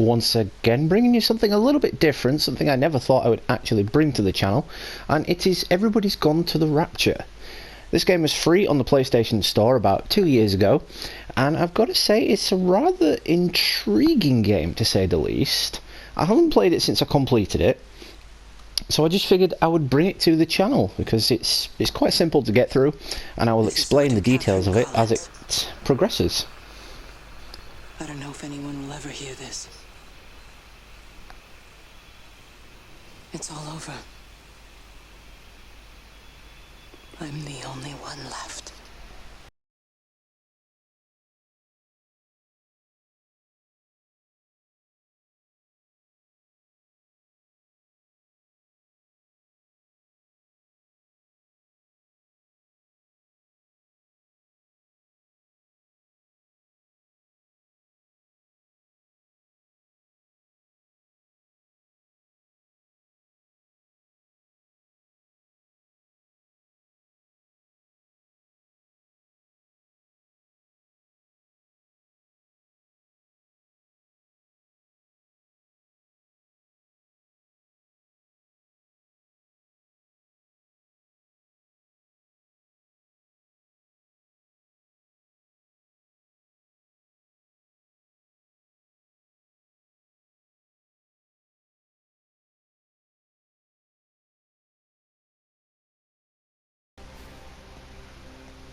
once again bringing you something a little bit different, something I never thought I would actually bring to the channel, and it is Everybody's Gone to the Rapture. This game was free on the PlayStation Store about 2 years ago, and I've got to say it's a rather intriguing game, to say the least. I haven't played it since I completed it, so I just figured I would bring it to the channel because it's quite simple to get through, and I will explain the details of it as it progresses. I don't know if anyone will ever hear this. It's all over. I'm the only one left.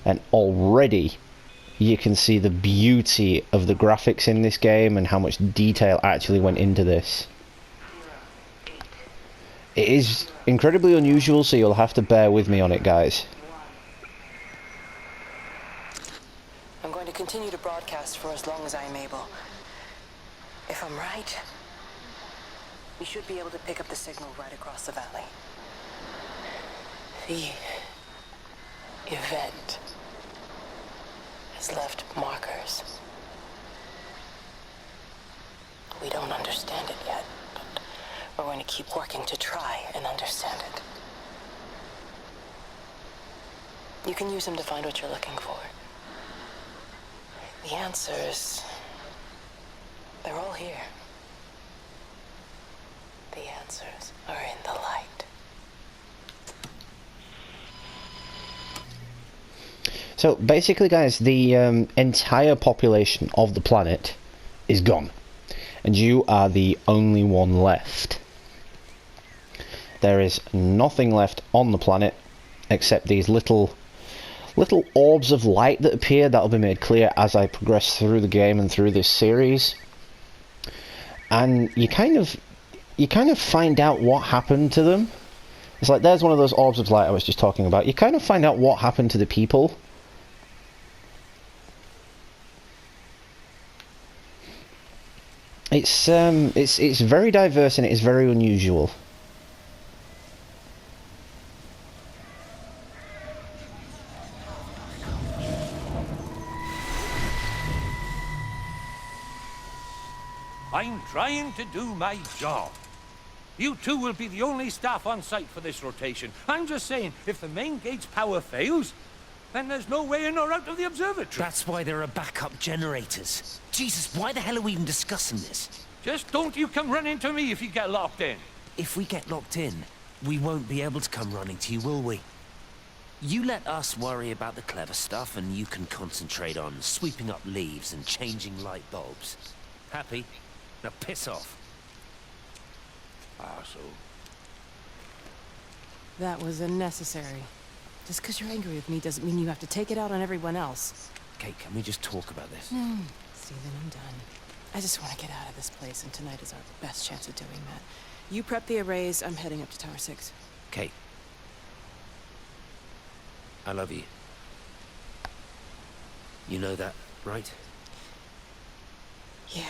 And already you can see the beauty of the graphics in this game and how much detail actually went into this. It is incredibly unusual, so you'll have to bear with me on it, guys. I'm going to continue to broadcast for as long as I am able. If I'm right, we should be able to pick up the signal right across the valley. The event has left markers. We don't understand it yet, but we're going to keep working to try and understand it. You can use them to find what you're looking for. The answers, they're all here. The answers are in the light. So basically, guys, the entire population of the planet is gone, and you are the only one left. There is nothing left on the planet except these little orbs of light that appear. That'll be made clear as I progress through the game and through this series. And you kind of find out what happened to them. It's like there's one of those orbs of light I was just talking about. You kind of find out what happened to the people. It's very diverse and it is very unusual. I'm trying to do my job. You two will be the only staff on site for this rotation. I'm just saying, if the main gate's power fails, then there's no way in or out of the observatory. That's why there are backup generators. Jesus, why the hell are we even discussing this? Just don't you come running to me if you get locked in. If we get locked in, we won't be able to come running to you, will we? You let us worry about the clever stuff, and you can concentrate on sweeping up leaves and changing light bulbs. Happy? Now piss off. So. That was unnecessary. Just because you're angry with me doesn't mean you have to take it out on everyone else. Kate, can we just talk about this? No, Steven, I'm done. I just want to get out of this place, and tonight is our best chance of doing that. You prep the arrays, I'm heading up to Tower 6. Kate. I love you. You know that, right? Yeah,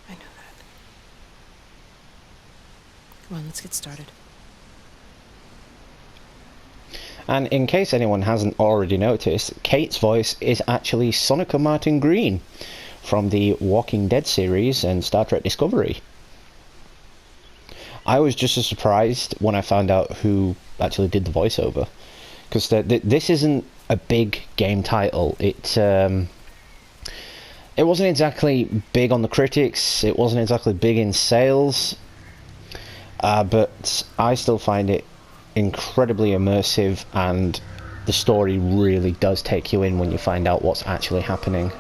I know that. Come on, let's get started. And in case anyone hasn't already noticed, Kate's voice is actually Sonica Martin Green from the Walking Dead series and Star Trek Discovery. I was just as surprised when I found out who actually did the voiceover, because this isn't a big game title. It wasn't exactly big on the critics, it wasn't exactly big in sales, but I still find it incredibly immersive, and the story really does take you in when you find out what's actually happening.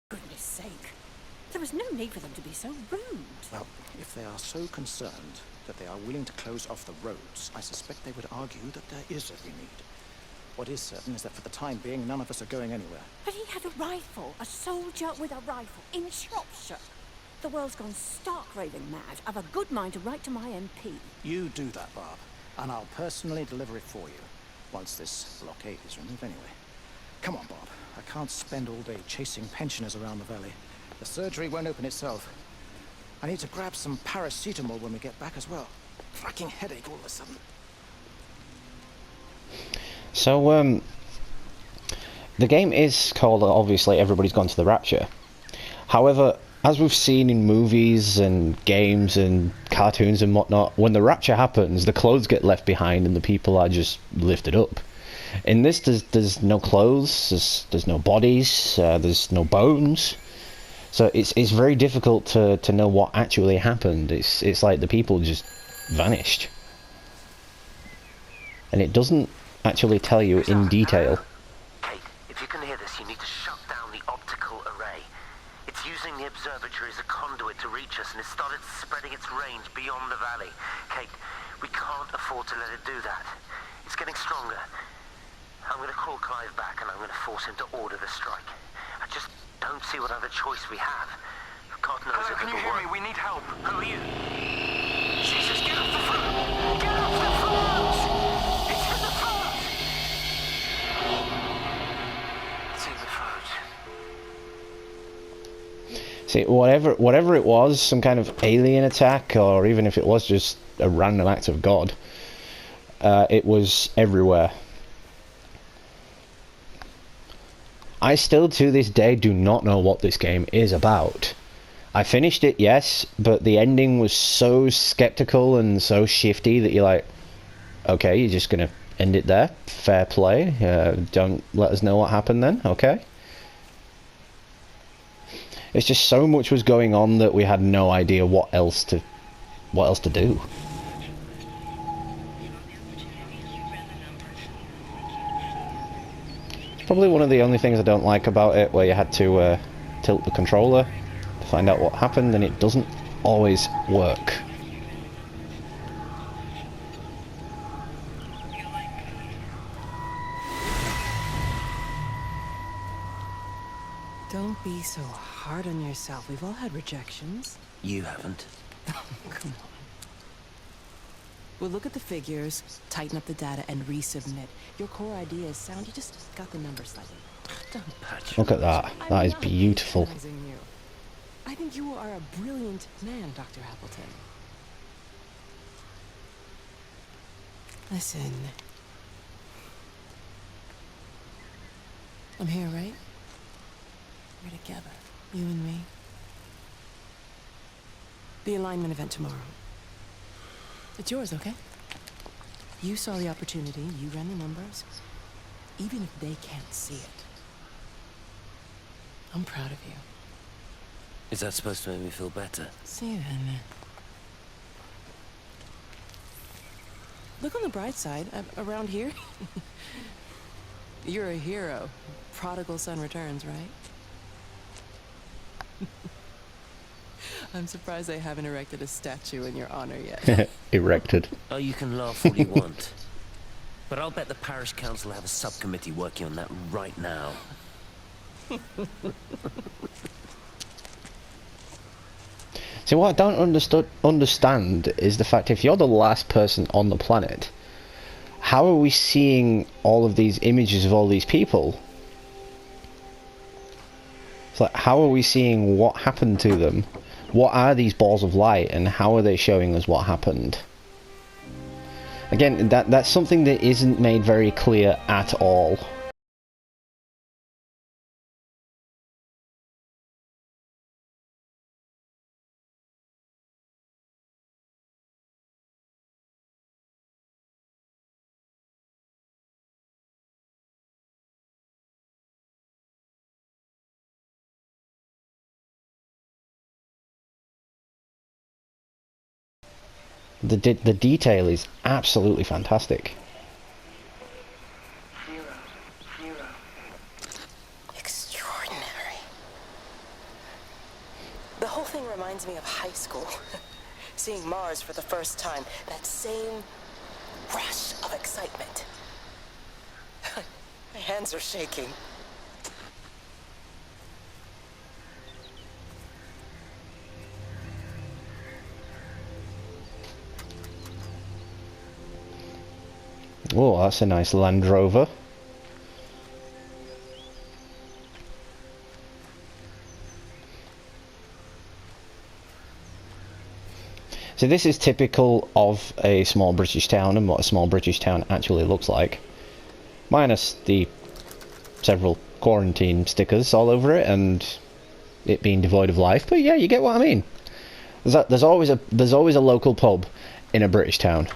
Goodness sake. There was no need for them to be so rude. Well, if they are so concerned that they are willing to close off the roads, I suspect they would argue that there is every need. What is certain is that for the time being, none of us are going anywhere. But he had a rifle, a soldier with a rifle, in Shropshire. The world's gone stark raving mad. I've a good mind to write to my MP. You do that, Barb, and I'll personally deliver it for you. Once this blockade is removed anyway. Come on, Bob. I can't spend all day chasing pensioners around the valley. The surgery won't open itself. I need to grab some paracetamol when we get back as well. Fucking headache all of a sudden. So, the game is called, obviously, Everybody's Gone to the Rapture. However, as we've seen in movies and games and cartoons and whatnot, when the Rapture happens, the clothes get left behind and the people are just lifted up. In this, there's no clothes, there's no bodies, there's no bones. So it's very difficult to know what actually happened. It's like the people just vanished. And it doesn't actually tell you in detail. Kate, if you can hear this, you need to shut down the optical array. It's using the observatory as a conduit to reach us, and it's started spreading its range beyond the valley. Kate, we can't afford to let it do that. It's getting stronger. I'm going to call Clive back, and I'm going to force him to order the strike. I just don't see what other choice we have. God knows if Hello, can you it'll hear work. me? We need help. Who are you? Jesus, get off the front! Get off the front! It's in the front! It's in the front. See, whatever it was, some kind of alien attack, or even if it was just a random act of God, it was everywhere. I still, to this day, do not know what this game is about. I finished it, yes, but the ending was so skeptical and so shifty that you're like, okay, you're just gonna end it there? Fair play. Don't let us know what happened then, okay? It's just so much was going on that we had no idea what else to do. Probably one of the only things I don't like about it, where you had to tilt the controller to find out what happened, and it doesn't always work. Don't be so hard on yourself. We've all had rejections. You haven't. Come on. We'll look at the figures, tighten up the data, and resubmit. Your core idea is sound. You just got the numbers slightly. Don't patch. Look at that. That is beautiful. Patronizing you. I think you are a brilliant man, Dr. Appleton. Listen. I'm here, right? We're together. You and me. The alignment event tomorrow. It's yours, okay? You saw the opportunity, you ran the numbers. Even if they can't see it. I'm proud of you. Is that supposed to make me feel better? See you then. Look on the bright side. Around here, you're a hero. Prodigal son returns, right? I'm surprised they haven't erected a statue in your honor yet. Erected. Oh, you can laugh all you want. But I'll bet the parish council have a subcommittee working on that right now. See, what I don't understand is the fact if you're the last person on the planet, how are we seeing all of these images of all these people? It's like, how are we seeing what happened to them? What are these balls of light, and how are they showing us what happened? Again, that's something that isn't made very clear at all. The detail is absolutely fantastic. Extraordinary. The whole thing reminds me of high school. Seeing Mars for the first time. That same rush of excitement. My hands are shaking. Oh, that's a nice Land Rover. So this is typical of a small British town and what a small British town actually looks like. Minus the several quarantine stickers all over it and it being devoid of life. But yeah, you get what I mean. There's always a local pub in a British town.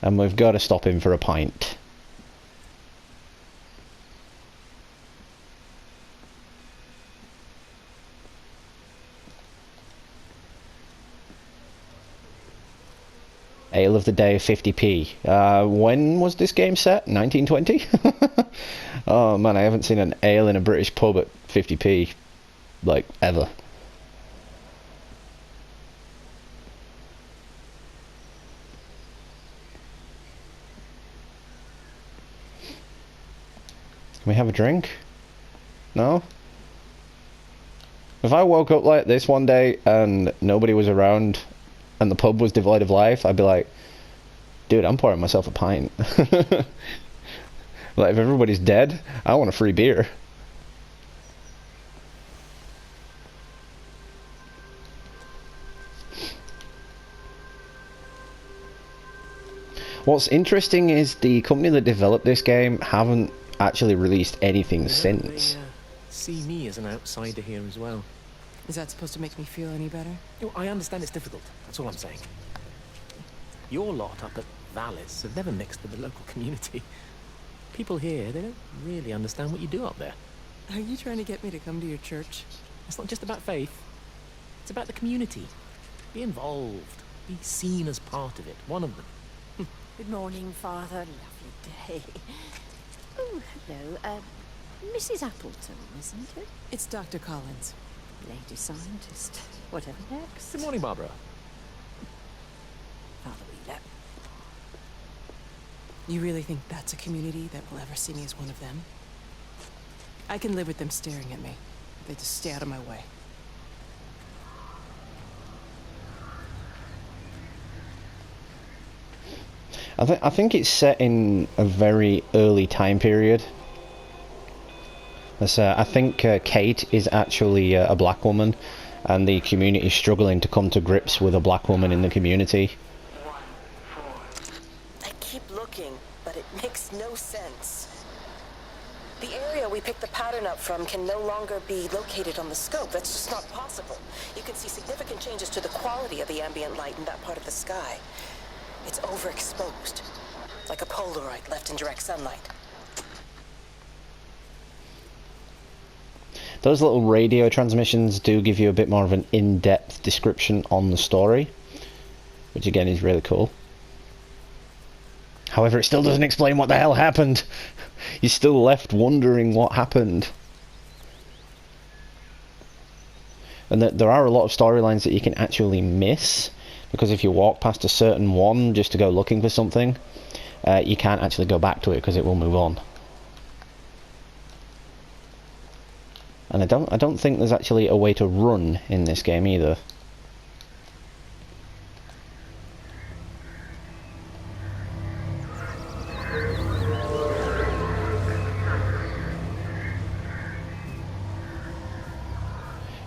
And we've got to stop in for a pint. Ale of the day, 50p. When was this game set? 1920? Oh man, I haven't seen an ale in a British pub at 50p, like, ever. Can we have a drink? No? If I woke up like this one day and nobody was around and the pub was devoid of life, I'd be like, dude, I'm pouring myself a pint. Like, if everybody's dead, I want a free beer. What's interesting is the company that developed this game haven't actually released anything since. They see me as an outsider here as well. Is that supposed to make me feel any better? You know, I understand it's difficult. That's all I'm saying. Your lot up at Vallis have never mixed with the local community. People here, they don't really understand what you do up there. Are you trying to get me to come to your church? It's not just about faith. It's about the community. Be involved. Be seen as part of it. One of them. Good morning, Father. Lovely day. Oh, hello. Mrs. Appleton, isn't it? It's Dr. Collins. Lady scientist. Whatever next. Good morning, Barbara. Father Wheeler. You really think that's a community that will ever see me as one of them? I can live with them staring at me. They just stay out of my way. I think it's set in a very early time period. I think Kate is actually a black woman, and the community is struggling to come to grips with a black woman in the community. I keep looking, but it makes no sense. The area we picked the pattern up from can no longer be located on the scope. That's just not possible. You can see significant changes to the quality of the ambient light in that part of the sky. It's overexposed, like a Polaroid left in direct sunlight. Those little radio transmissions do give you a bit more of an in-depth description on the story, which again is really cool. However, it still doesn't explain what the hell happened. You're still left wondering what happened. And there are a lot of storylines that you can actually miss, because if you walk past a certain one just to go looking for something, you can't actually go back to it because it will move on. And I don't think there's actually a way to run in this game either.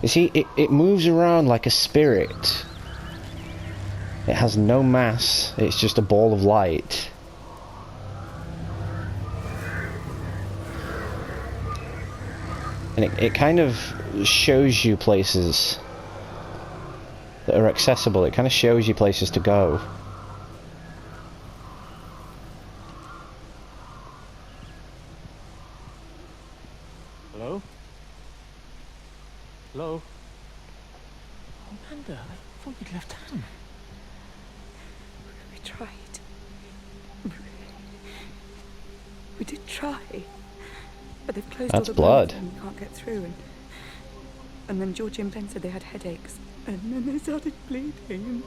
You see, it moves around like a spirit. It has no mass, it's just a ball of light. And it kind of shows you places that are accessible. It kind of shows you places to go. Hello? Hello? Oh, Amanda, I thought you'd left town. We tried. We did try. But they've closed all That's the blood. roads and we can't get through. And then Georgie and Ben said they had headaches. And then they started bleeding.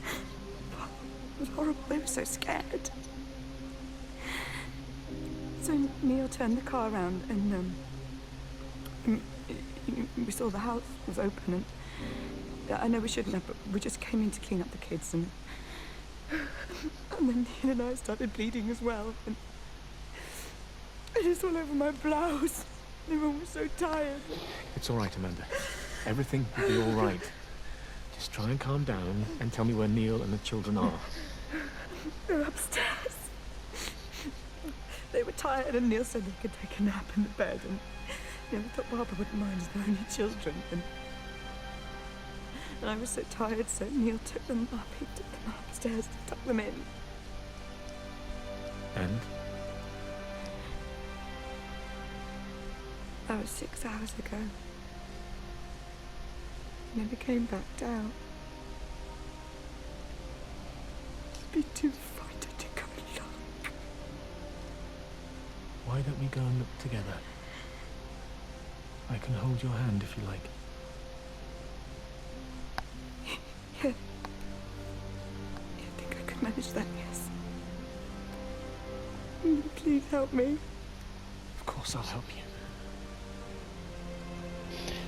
It was horrible. They were so scared. So Neil turned the car around and we saw the house was open, and I know we shouldn't have, but we just came in to clean up the kids, and then Neil and I started bleeding as well, and it was all over my blouse. Everyone was so tired. It's all right, Amanda. Everything will be all right. Just try and calm down and tell me where Neil and the children are. They're upstairs. They were tired, and Neil said they could take a nap in the bed, and I thought Barbara wouldn't mind as they're only children, and I was so tired, so Neil took them up. He took them upstairs to tuck them in. And? That was 6 hours ago. He never came back down. I'd be too frightened to go look. Why don't we go and look together? I can hold your hand if you like. Yeah. I think I could manage that, yes. Please help me. Of course I'll help you.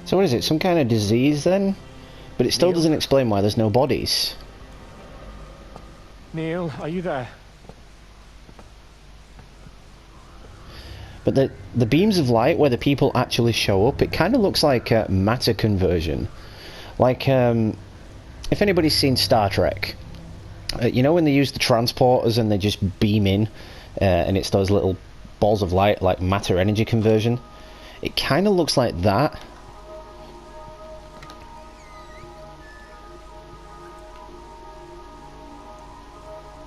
So what is it, some kind of disease then? But it still Neil? doesn't explain why there's no bodies. Neil, are you there? But the beams of light where the people actually show up, it kind of looks like matter conversion. Like, if anybody's seen Star Trek, you know when they use the transporters and they just beam in, and it's those little balls of light, like matter energy conversion? It kind of looks like that.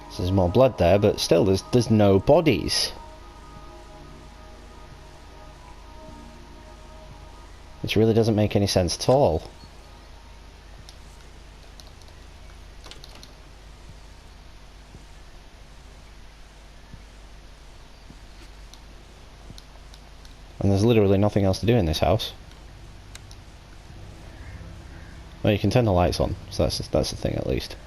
So there's more blood there, but still, there's no bodies. Which really doesn't make any sense at all. And there's literally nothing else to do in this house. Well, you can turn the lights on, so that's the thing at least.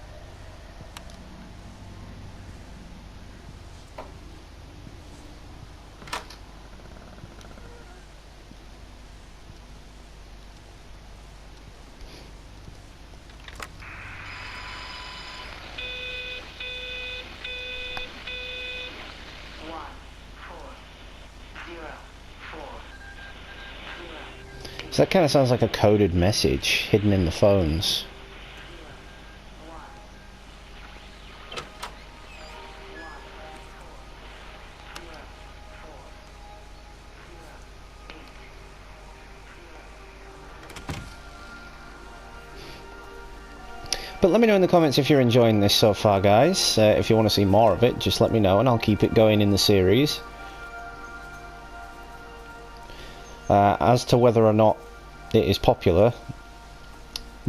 So that kind of sounds like a coded message hidden in the phones. But let me know in the comments if you're enjoying this so far, guys. If you want to see more of it, just let me know and I'll keep it going in the series. As to whether or not it is popular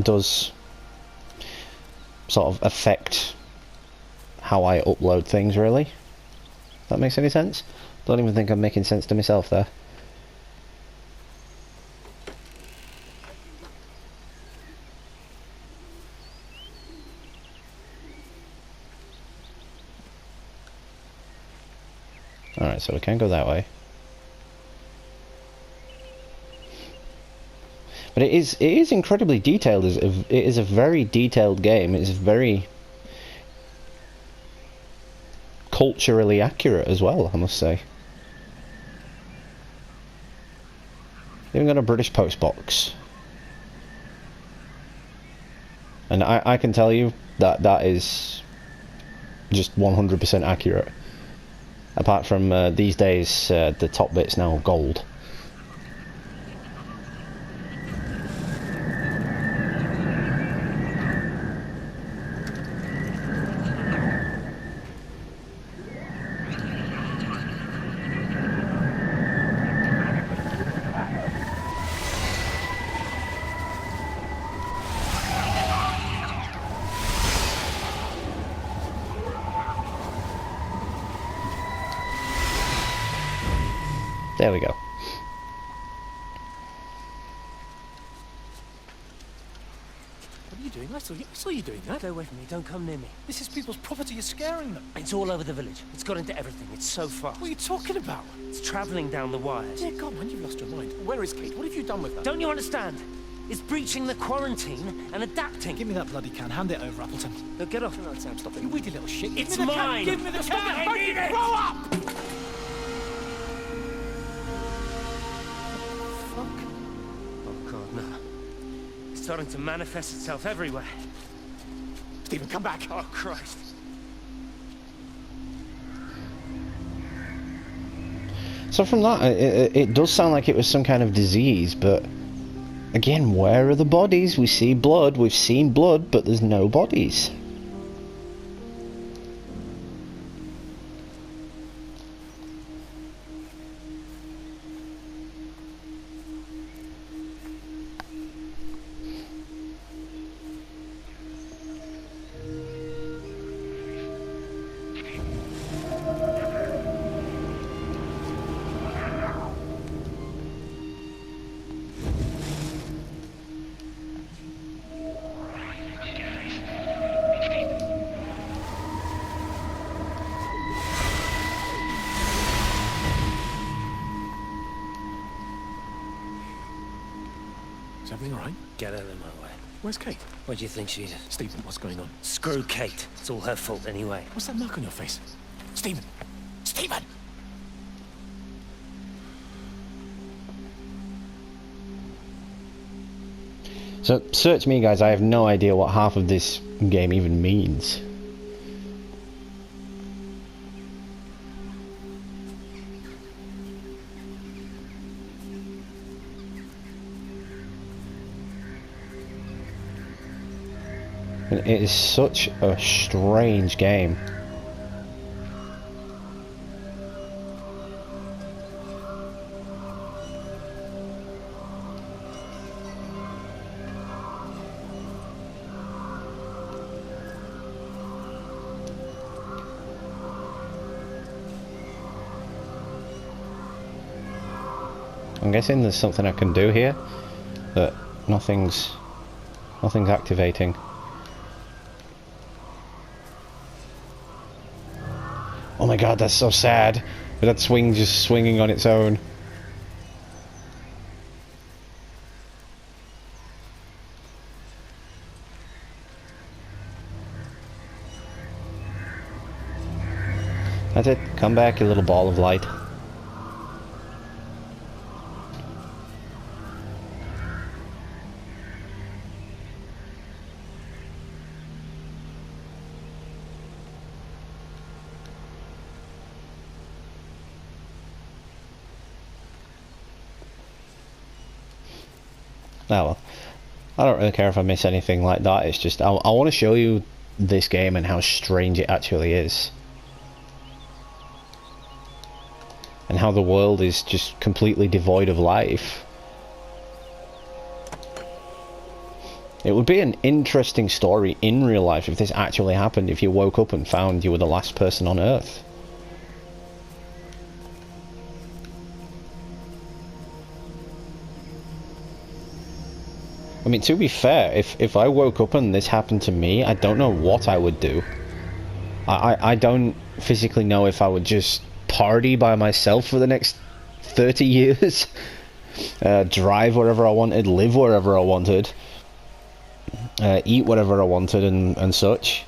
does sort of affect how I upload things, really. If that makes any sense? Don't even think I'm making sense to myself there. Alright, so we can go that way. But it is incredibly detailed. It is a very detailed game. It's very culturally accurate as well, I must say. Even got a British post box. And I can tell you that that is just 100% accurate. Apart from these days, the top bit's now gold. There we go. What are you doing? I saw you doing that. Stay away from me. Don't come near me. This is people's property. You're scaring them. It's all over the village. It's got into everything. It's so fast. What are you talking about? It's traveling down the wires. Dear God, man, you've lost your mind. Where is Kate? What have you done with her? Don't you understand? It's breaching the quarantine and adapting. Give me that bloody can. Hand it over, Appleton. No, get off. No, Sam, stop it. You weedy little shit. It's Give me the can. mine. Give me the can. I need it. Grow up! Oh, God, no. It's starting to manifest itself everywhere. Stephen, come back. Oh, Christ. So from that, it does sound like it was some kind of disease, but again, where are the bodies? We see blood, we've seen blood, but there's no bodies. Is everything all right? Get out of my way. Where's Kate? What do you think she is? Stephen, what's going on? Screw Kate. It's all her fault anyway. What's that mark on your face? Stephen! Stephen! So, search me, guys, I have no idea what half of this game even means. And it is such a strange game. I'm guessing there's something I can do here, but nothing's activating. Oh my god, that's so sad. But that swing just swinging on its own. That's it. Come back, you little ball of light. Oh well, I don't really care if I miss anything like that. It's just I want to show you this game and how strange it actually is, and how the world is just completely devoid of life. It would be an interesting story in real life if this actually happened, if you woke up and found you were the last person on Earth. I mean, to be fair, if I woke up and this happened to me, I don't know what I would do. I don't physically know if I would just party by myself for the next 30 years. drive wherever I wanted, live wherever I wanted, eat whatever I wanted, and such.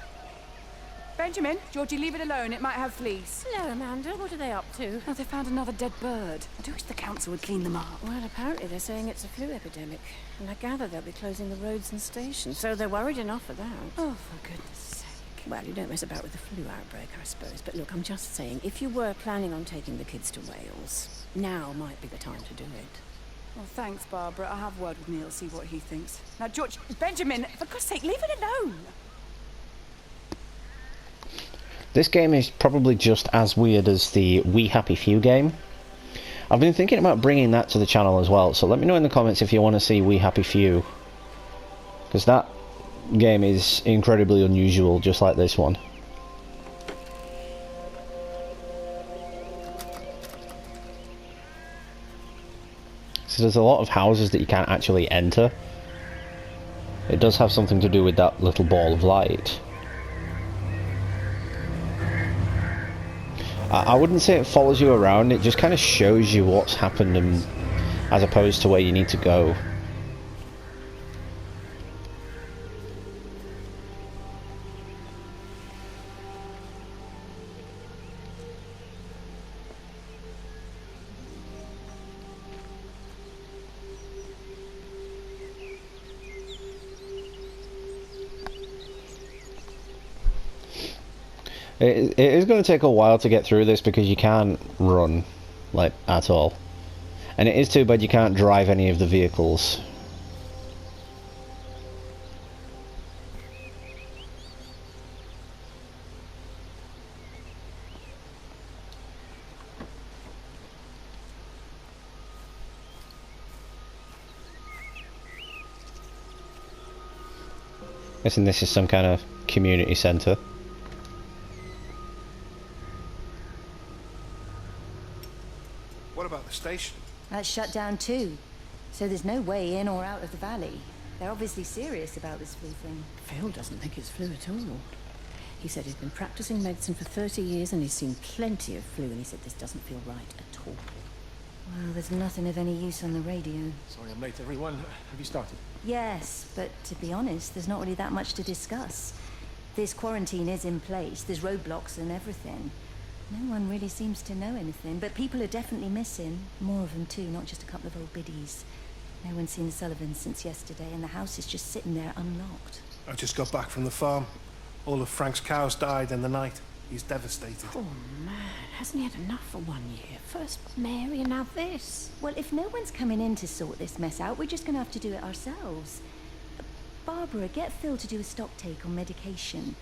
Benjamin, Georgie, leave it alone. It might have fleas. Hello, Amanda. What are they up to? Oh, they found another dead bird. I do wish the council would clean them up. Well, apparently they're saying it's a flu epidemic. And I gather they'll be closing the roads and stations, so they're worried enough for that. Oh, for goodness sake. Well, you don't mess about with the flu outbreak, I suppose. But look, I'm just saying, if you were planning on taking the kids to Wales, now might be the time to do it. Well, thanks, Barbara. I'll have a word with Neil, see what he thinks. Now, George, Benjamin, for God's sake, leave it alone. This game is probably just as weird as the We Happy Few game. I've been thinking about bringing that to the channel as well, so let me know in the comments if you want to see We Happy Few. Because that game is incredibly unusual, just like this one. So there's a lot of houses that you can't actually enter. It does have something to do with that little ball of light. I wouldn't say it follows you around, it just kind of shows you what's happened and, as opposed to where you need to go. It is going to take a while to get through this because you can't run, like, at all. And it is too bad you can't drive any of the vehicles. Guessing this is some kind of community centre. What about the station? That's shut down too. So there's no way in or out of the valley. They're obviously serious about this flu thing. Phil doesn't think it's flu at all. He said he's been practicing medicine for 30 years and he's seen plenty of flu, and he said this doesn't feel right at all. Well, there's nothing of any use on the radio. Sorry I'm late, everyone. Have you started? Yes, but to be honest, there's not really that much to discuss. This quarantine is in place, there's roadblocks and everything. No one really seems to know anything, but people are definitely missing. More of them too, not just a couple of old biddies. No one's seen the Sullivans since yesterday, and the house is just sitting there unlocked. I just got back from the farm. All of Frank's cows died in the night. He's devastated. Oh man, hasn't he had enough for 1 year? First Mary and now this. Well, if no one's coming in to sort this mess out, we're just gonna have to do it ourselves. Barbara, get Phil to do a stock take on medication.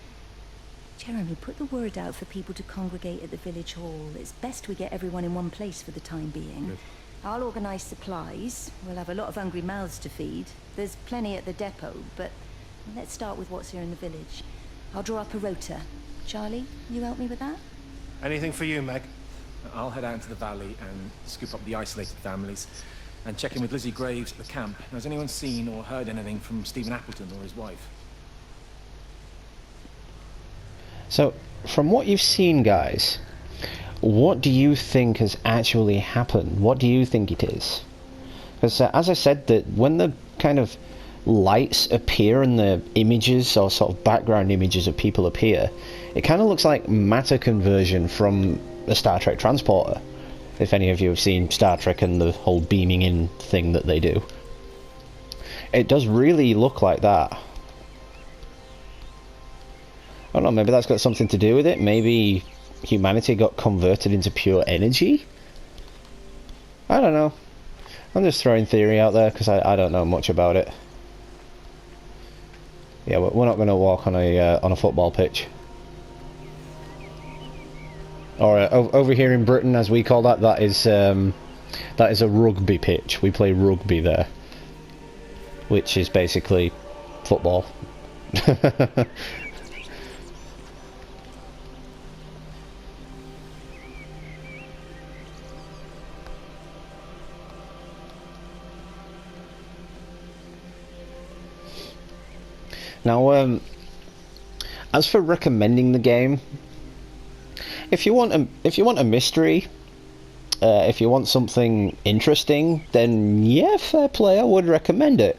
Jeremy, put the word out for people to congregate at the village hall. It's best we get everyone in one place for the time being. Good. I'll organise supplies. We'll have a lot of hungry mouths to feed. There's plenty at the depot, but let's start with what's here in the village. I'll draw up a rota. Charlie, you help me with that? Anything for you, Meg? I'll head out into the valley and scoop up the isolated families and check in with Lizzie Graves at the camp. Has anyone seen or heard anything from Stephen Appleton or his wife? So, from what you've seen, guys, what do you think has actually happened? What do you think it is? Because, as I said, that when the kind of lights appear and the images or sort of background images of people appear, it kind of looks like matter conversion from a Star Trek transporter. If any of you have seen Star Trek and the whole beaming in thing that they do. It does really look like that. I don't know, maybe that's got something to do with it. Maybe humanity got converted into pure energy? I don't know. I'm just throwing theory out there because I don't know much about it. Yeah, we're not going to walk on a football pitch. Or over here in Britain, as we call that, that is a rugby pitch. We play rugby there, which is basically football. Now, as for recommending the game, if you want a mystery, if you want something interesting, then yeah, fair play, I would recommend it.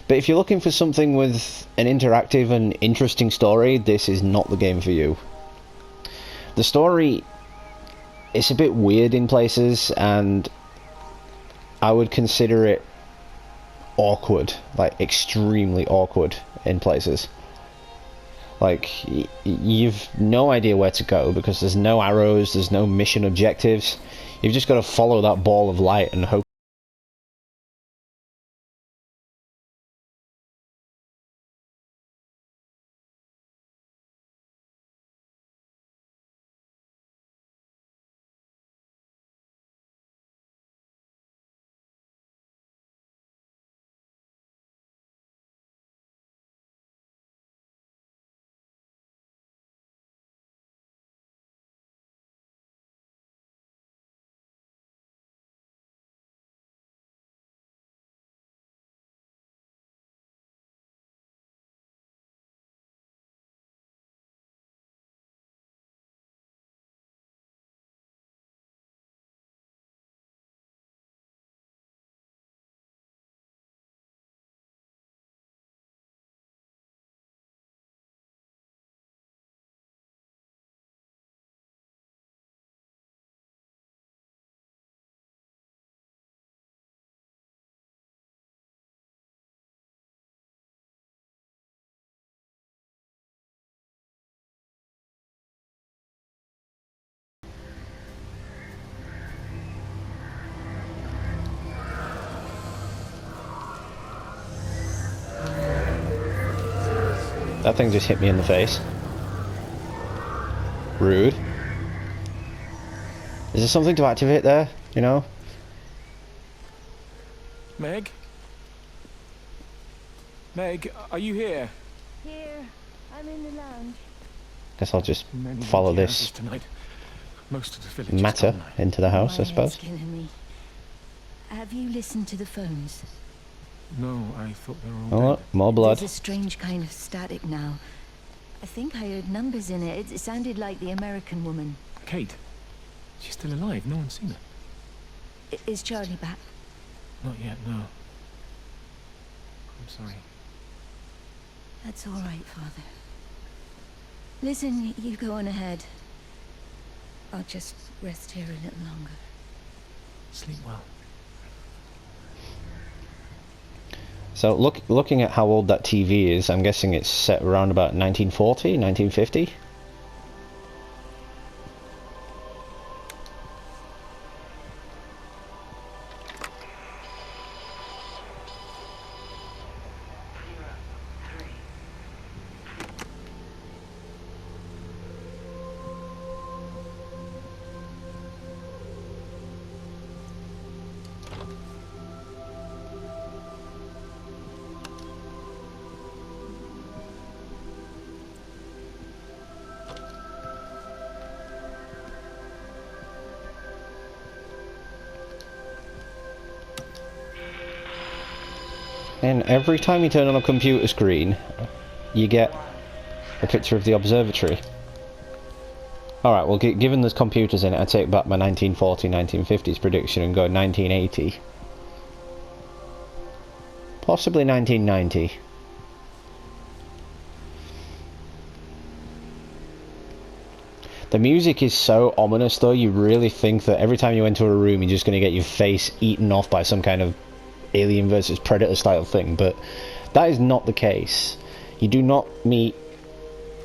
But if you're looking for something with an interactive and interesting story, this is not the game for you. The story, it's a bit weird in places, and I would consider it awkward, like extremely awkward in places. Like, you've no idea where to go because there's no arrows, there's no mission objectives. You've just got to follow that ball of light and hope. That thing just hit me in the face. Rude. Is there something to activate there, you know? Meg? Meg, are you here? Here, I'm in the lounge. Guess I'll just follow this tonight. Most of the village matter into the house, I My suppose. head's killing me. Have you listened to the phones? No, I thought they were all Oh, dead. look, more blood. There's a strange kind of static now. I think I heard numbers in it. It sounded like the American woman. Kate? She's still alive. No one's seen her. Is Charlie back? Not yet, no. I'm sorry. That's all right, Father. Listen, you go on ahead. I'll just rest here a little longer. Sleep well. So looking at how old that TV is, I'm guessing it's set around about 1940, 1950. And every time you turn on a computer screen, you get a picture of the observatory. Alright, well, given there's computers in it, I take back my 1940, 1950s prediction and go 1980. Possibly 1990. The music is so ominous, though. You really think that every time you enter a room, you're just going to get your face eaten off by some kind of Alien versus Predator style thing, but that is not the case. You do not meet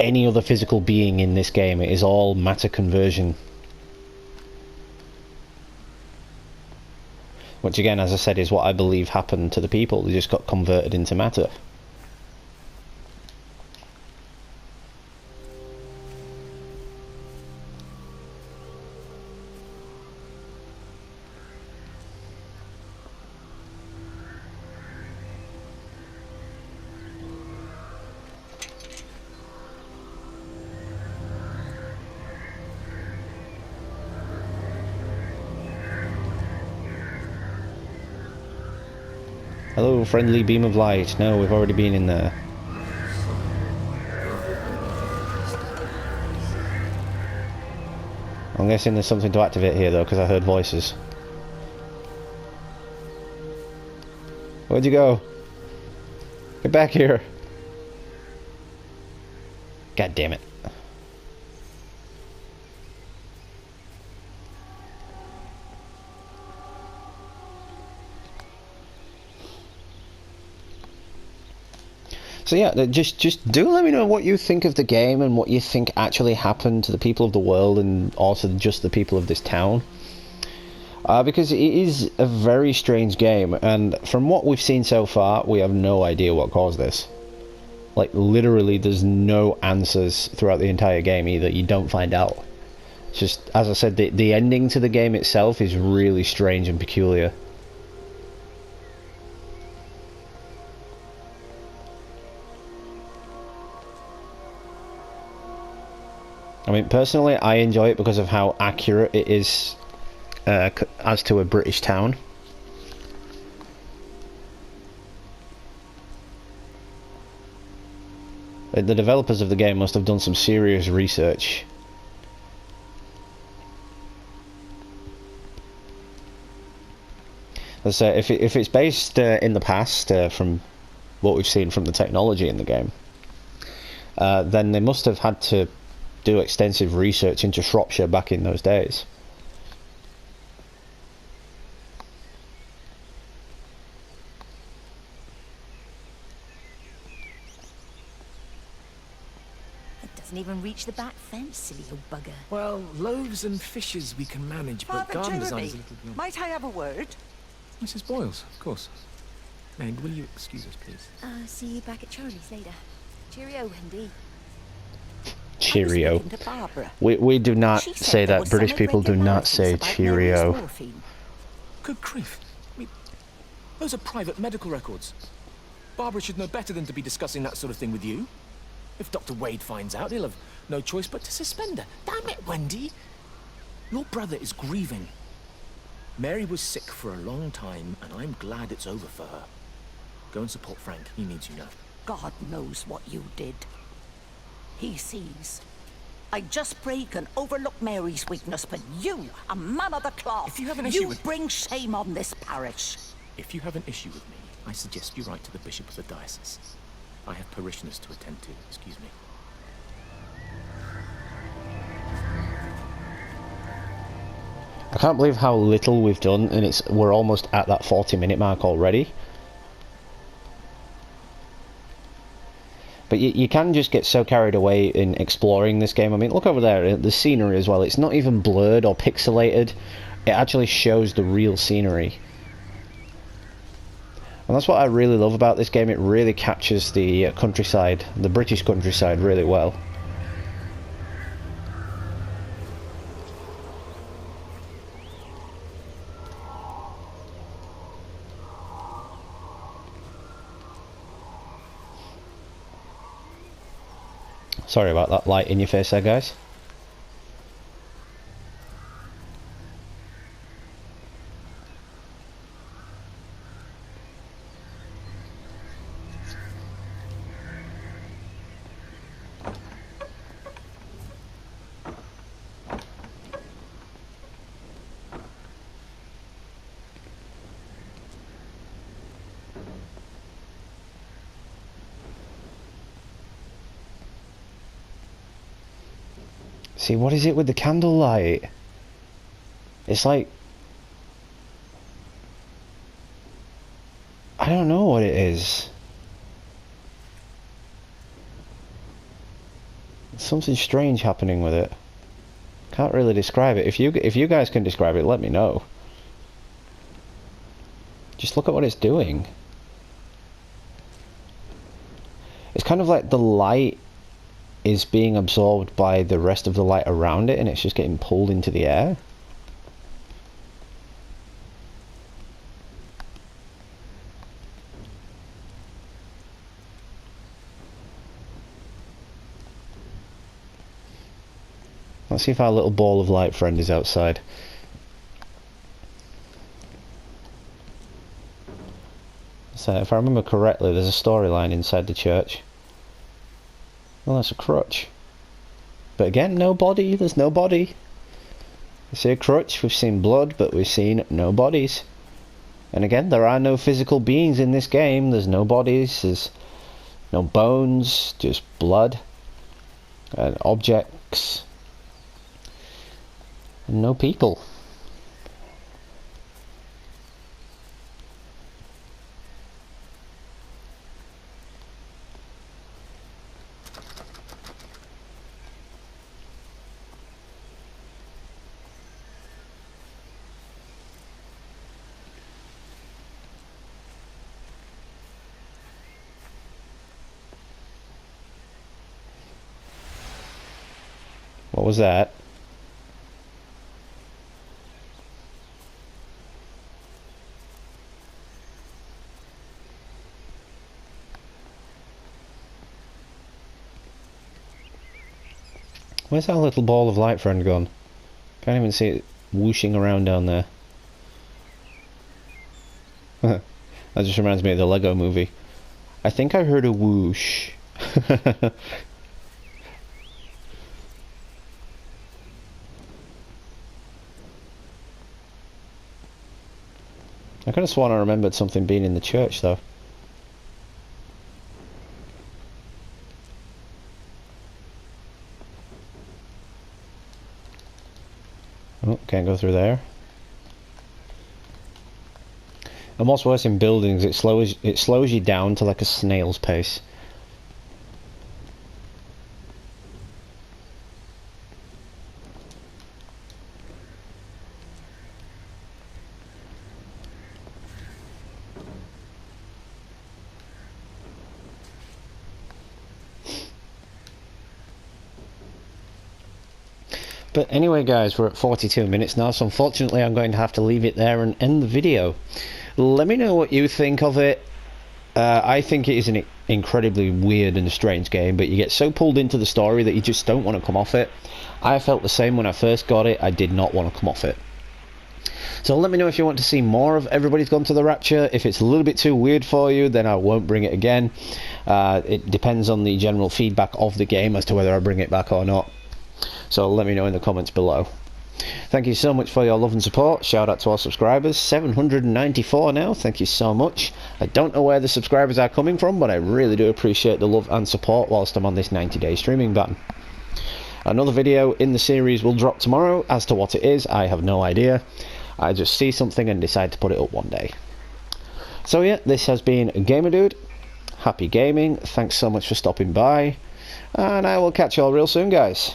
any other physical being in this game. It is all matter conversion. Which again, as I said, is what I believe happened to the people. They just got converted into matter. Hello, friendly beam of light. No, we've already been in there. I'm guessing there's something to activate here though, because I heard voices. Where'd you go? Get back here. God damn it. So yeah, just do let me know what you think of the game and what you think actually happened to the people of the world and also just the people of this town. Because it is a very strange game, and from what we've seen so far, we have no idea what caused this. Like, literally, there's no answers throughout the entire game either. You don't find out. It's just, as I said, the ending to the game itself is really strange and peculiar. I mean, personally, I enjoy it because of how accurate it is as to a British town. The developers of the game must have done some serious research. Let's say if it's based in the past, from what we've seen from the technology in the game, then they must have had to do extensive research into Shropshire back in those days. It doesn't even reach the back fence, silly old bugger. Well, loaves and fishes we can manage, but Father garden Jeremy, design's a little beyond. might I have a word? Mrs. Boyles, of course. Meg, will you excuse us, please? See you back at Charlie's later. Cheerio, Wendy. Cheerio. Barbara. We do not She said say there that. was British some people do not say irregularities about Mary's cheerio. morphine. Good grief. I mean, those are private medical records. Barbara should know better than to be discussing that sort of thing with you. If Dr. Wade finds out, he'll have no choice but to suspend her. Damn it, Wendy. Your brother is grieving. Mary was sick for a long time, and I'm glad it's over for her. Go and support Frank. He needs you now. God knows what you did. He sees. I just break and overlook Mary's weakness, but you, a man of the cloth, If you have an issue you with- bring shame on this parish. If you have an issue with me, I suggest you write to the Bishop of the Diocese. I have parishioners to attend to. Excuse me. I can't believe how little we've done, and we're almost at that 40-minute mark already. But you can just get so carried away in exploring this game. I mean, look over there, the scenery as well. It's not even blurred or pixelated. It actually shows the real scenery. And that's what I really love about this game. It really captures the countryside, the British countryside, really well. Sorry about that light in your face there, guys. See, what is it with the candlelight? It's like... I don't know what it is. There's something strange happening with it. Can't really describe it. If you guys can describe it, let me know. Just look at what it's doing. It's kind of like the light is being absorbed by the rest of the light around it, and it's just getting pulled into the air. Let's see if our little ball of light friend is outside. So, if I remember correctly, there's a storyline inside the church. Well, that's a crutch. But again, no body. There's no body. We see a crutch, we've seen blood, but we've seen no bodies. And again, there are no physical beings in this game. There's no bodies, there's no bones, just blood and objects and no people. What was that? Where's our little ball of light friend gone? Can't even see it whooshing around down there. That just reminds me of the Lego movie. I think I heard a whoosh. I could have sworn I remembered something being in the church though. Oh, can't go through there. And what's worse in buildings, it slows you down to like a snail's pace. But anyway guys, we're at 42 minutes now, so unfortunately I'm going to have to leave it there and end the video. Let me know what you think of it. I think it is an incredibly weird and strange game, but you get so pulled into the story that you just don't want to come off it. I felt the same when I first got it. I did not want to come off it. So let me know if you want to see more of Everybody's Gone to the Rapture. If it's a little bit too weird for you, then I won't bring it again. It depends on the general feedback of the game as to whether I bring it back or not. So let me know in the comments below. Thank you so much for your love and support. Shout out to our subscribers, 794 now. Thank you so much. I don't know where the subscribers are coming from, but I really do appreciate the love and support whilst I'm on this 90-day streaming ban. Another video in the series will drop tomorrow. As to what it is, I have no idea. I just see something and decide to put it up one day. So yeah, this has been Gamer Dude. Happy gaming. Thanks so much for stopping by. And I will catch you all real soon, guys.